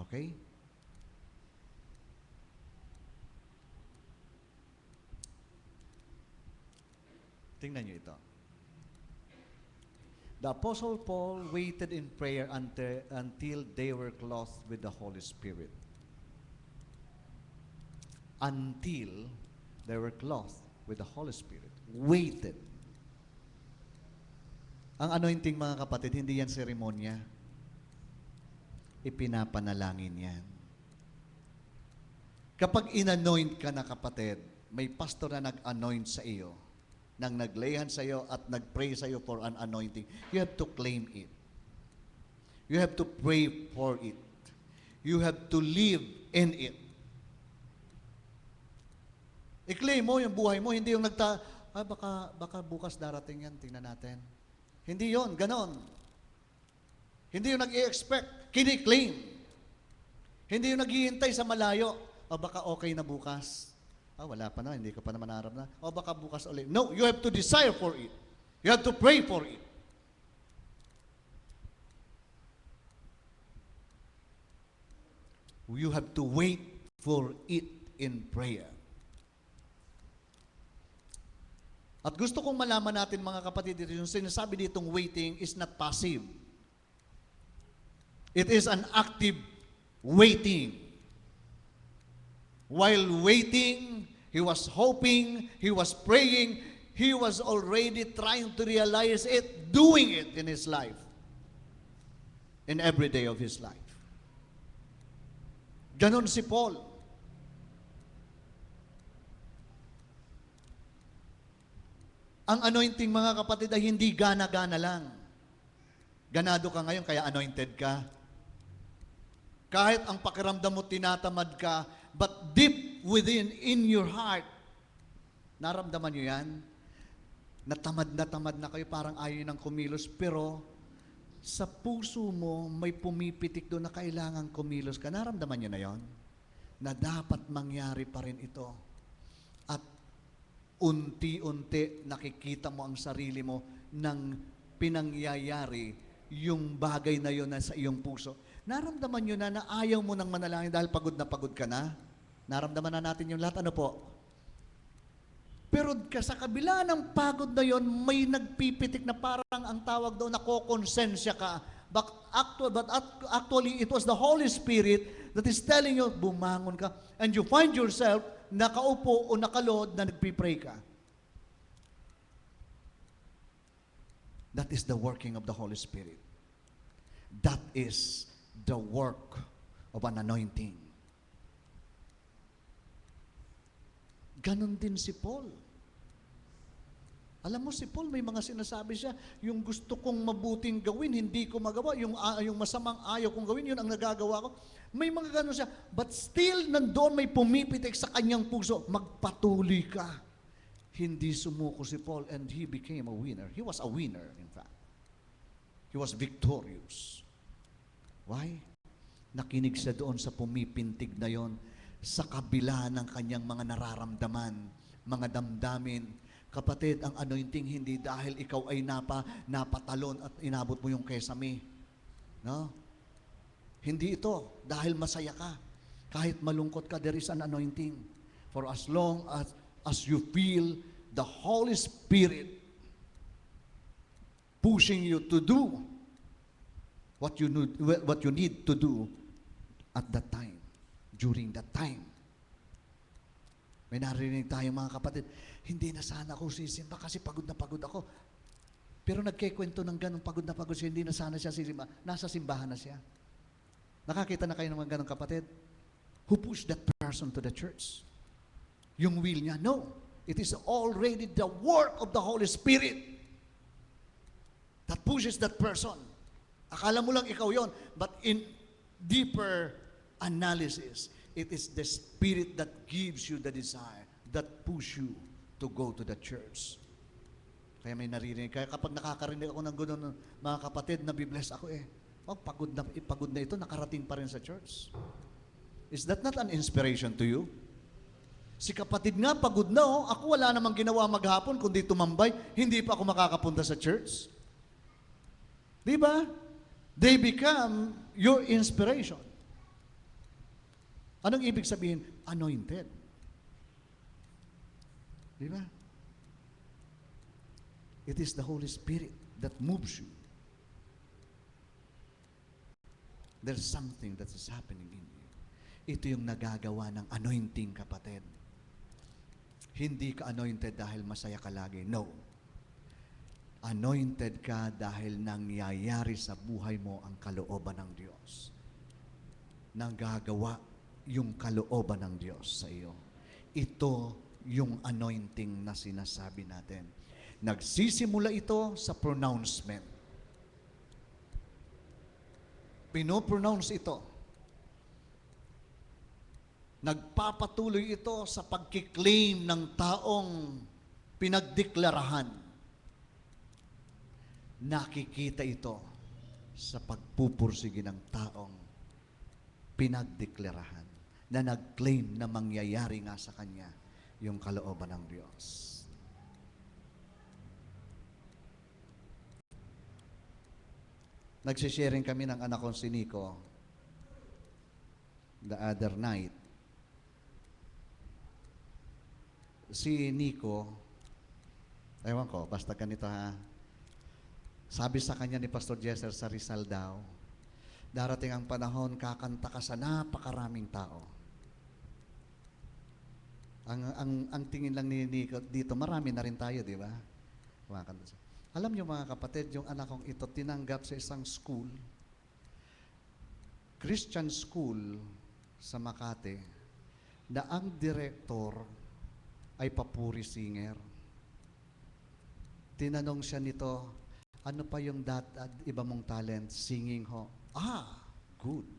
Okay? Tingnan niyo ito. The Apostle Paul waited in prayer until they were clothed with the Holy Spirit. Until they were clothed with the Holy Spirit. Waited. Ang anointing, mga kapatid, hindi yan seremonya. Ipinapanalangin yan. Kapag inanoint ka na, kapatid, may pastor na nag-anoint sa iyo, nang naglayhan sa iyo at nag-pray sa iyo for an anointing, you have to claim it. You have to pray for it. You have to live in it. I-claim mo yung buhay mo, hindi yung baka bukas darating yan, tingnan natin. Hindi yon, ganon. Hindi yung nag-i-expect, kini-claim. Hindi yung naghihintay sa malayo, baka okay na bukas. Wala pa na, hindi ka pa naman naharap na. Baka bukas ulit. No, you have to desire for it. You have to pray for it. You have to wait for it in prayer. At gusto kong malaman natin, mga kapatid, dito, yung sinasabi ditong waiting is not passive. It is an active waiting. While waiting, he was hoping, he was praying, he was already trying to realize it, doing it in his life, in every day of his life. Ganon si Paul. Ang anointing, mga kapatid, ay hindi gana-gana lang. Ganado ka ngayon, kaya anointed ka. Kahit ang pakiramdam mo tinatamad ka, but deep within, in your heart, naramdaman nyo yan? Natamad na kayo, parang ayaw ng kumilos, pero sa puso mo, may pumipitik doon na kailangan kumilos ka. Naramdaman nyo na yon? Na dapat mangyari pa rin ito. At unti-unti nakikita mo ang sarili mo nang pinangyayari yung bagay na yon na sa iyong puso. Naramdaman nyo na ayaw mo nang manalangin dahil pagod na pagod ka na? Naramdaman na natin yung lahat. Ano po? Pero sa kabila ng pagod na yon, may nagpipitik na parang ang tawag daw, nakokonsensya ka. But actually, it was the Holy Spirit that is telling you, bumangon ka. And you find yourself nakaupo o nakalood na nagpipray ka. That is the working of the Holy Spirit. That is the work of an anointing. Ganon din si Paul. Alam mo, si Paul, may mga sinasabi siya, yung gusto kong mabuting gawin, hindi ko magawa. Yung masamang ayaw kong gawin, yun ang nagagawa ko. May mga ganon siya. But still, nandoon may pumipitik sa kanyang puso, magpatuloy ka. Hindi sumuko si Paul and he became a winner. He was a winner, in fact. He was victorious. Why? Nakinig siya doon sa pumipintig na yon, sa kabila ng kanyang mga nararamdaman, mga damdamin. Kapatid, ang anointing hindi dahil ikaw ay napatalon at inabot mo yung kesame. No? Hindi ito dahil masaya ka. Kahit malungkot ka, there is an anointing. For as long as you feel the Holy Spirit pushing you to do what you need to do at that time, during that time. May narinig tayo, mga kapatid, hindi na sana ako sisimba kasi pagod na pagod ako. Pero nagkikwento ng ganun, pagod na pagod siya, hindi na sana siya sisimba. Nasa simbahan na siya. Nakakita na kayo ng mga ganun, kapatid? Who pushed that person to the church? Yung will niya? No. It is already the work of the Holy Spirit that pushes that person. Akala mo lang ikaw yon, but in deeper analysis, it is the Spirit that gives you the desire, that push you to go to the church. Kaya may naririnig. Kaya kapag nakakarinig ako ng gano'n, mga kapatid, nabibless ako pagod na ito, nakarating pa rin sa church. Is that not an inspiration to you? Si kapatid nga, pagod na ako wala namang ginawa maghapon kundi tumambay, hindi pa ako makakapunta sa church. Di ba? They become your inspiration. Anong ibig sabihin? Anointed. Di ba? It is the Holy Spirit that moves you. There's something that is happening in you. Ito yung nagagawa ng anointing, kapatid. Hindi ka anointed dahil masaya ka lagi. No. Anointed ka dahil nangyayari sa buhay mo ang kalooban ng Diyos. Nagagawa yung kalooban ng Diyos sa iyo. Ito yung anointing na sinasabi natin. Nagsisimula ito sa pronouncement. Pinopronounce ito. Nagpapatuloy ito sa pagkiklaim ng taong pinagdeklarahan. Nakikita ito sa pagpupursige ng taong pinagdeklarahan na nag-claim na mangyayari nga sa kanya yung kalooban ng Diyos. Nagsisharing kami ng anak kong si Nico the other night. Si Nico, ewan ko, basta ganito ha, sabi sa kanya ni Pastor Jesser sa Rizal daw, darating ang panahon, kakanta ka sa napakaraming tao. Ang tingin lang ni Nico dito, marami na rin tayo, di ba? Kumakanta siya. Alam niyo mga kapatid, yung anak kong ito tinanggap sa isang school, Christian school sa Makati, na ang director ay papuri singer. Tinanong siya nito, ano pa yung iba mong talent? Singing ho. Ah, good.